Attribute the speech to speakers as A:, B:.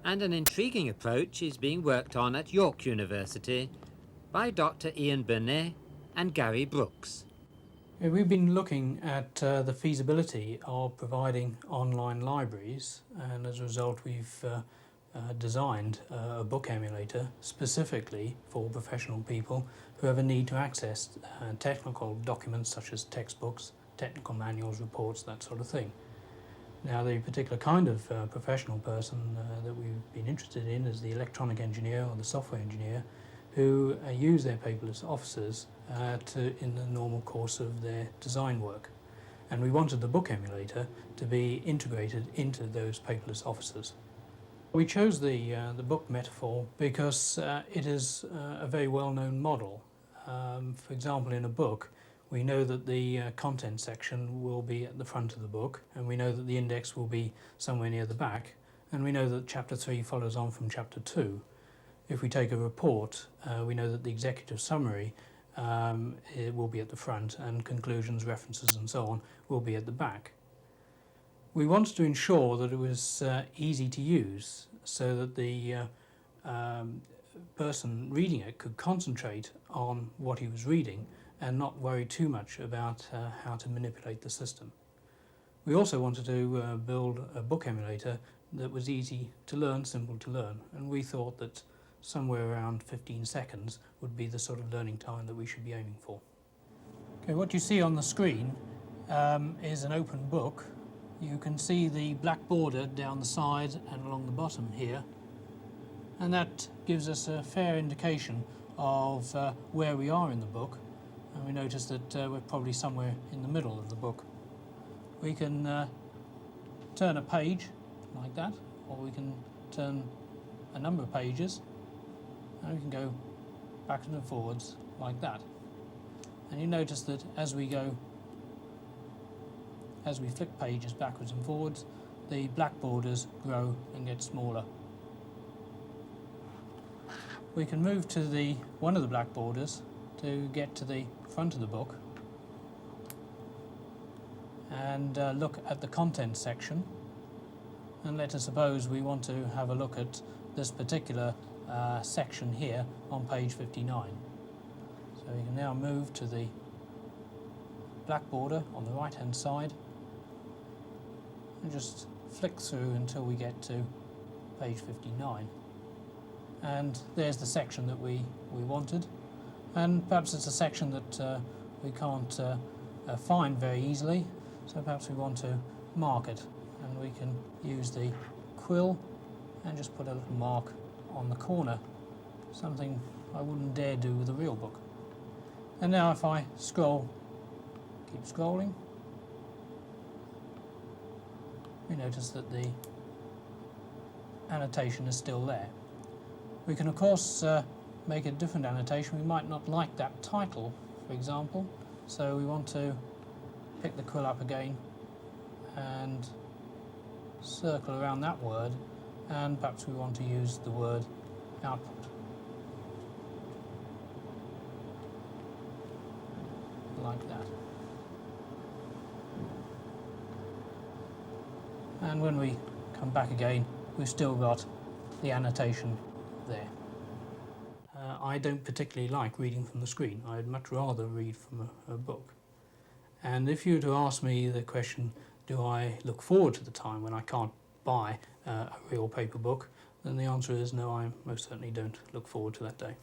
A: And an intriguing approach is being worked on at York University by Dr Ian Benest and Gary Brooks.
B: We've been looking at the feasibility of providing online libraries, and as a result we've designed a book emulator specifically for professional people who have a need to access technical documents such as textbooks, technical manuals, reports, that sort of thing. Now, the particular kind of professional person that we've been interested in is the electronic engineer or the software engineer who use their paperless offices in the normal course of their design work. And we wanted the book emulator to be integrated into those paperless offices. We chose the book metaphor because it is a very well-known model. For example, in a book, we know that the content section will be at the front of the book, and we know that the index will be somewhere near the back, and we know that chapter 3 follows on from chapter 2. If we take a report, we know that the executive summary it will be at the front, and conclusions, references and so on will be at the back. We wanted to ensure that it was easy to use so that the person reading it could concentrate on what he was reading and not worry too much about how to manipulate the system. We also wanted to build a book emulator that was easy to learn, simple to learn, and we thought that somewhere around 15 seconds would be the sort of learning time that we should be aiming for. Okay, what you see on the screen is an open book. You can see the black border down the side and along the bottom here, and that gives us a fair indication of where we are in the book, and we notice that we're probably somewhere in the middle of the book. We can turn a page like that, or we can turn a number of pages, and we can go backwards and forwards like that. And you notice that as we flick pages backwards and forwards, the black borders grow and get smaller. We can move to one of the black borders to get to the front of the book and look at the content section. And let us suppose we want to have a look at this particular section here on page 59. So we can now move to the black border on the right hand side and just flick through until we get to page 59. And there's the section that we wanted, and perhaps it's a section that we can't find very easily, so perhaps we want to mark it, and we can use the quill and just put a little mark on the corner, something I wouldn't dare do with a real book. And now if I keep scrolling, we notice that the annotation is still there. We can of course make a different annotation. We might not like that title, for example, so we want to pick the quill up again and circle around that word, and perhaps we want to use the word output, like that. And when we come back again, we've still got the annotation there. I don't particularly like reading from the screen. I'd much rather read from a book. And if you were to ask me the question, do I look forward to the time when I can't buy a real paper book, then the answer is no, I most certainly don't look forward to that day.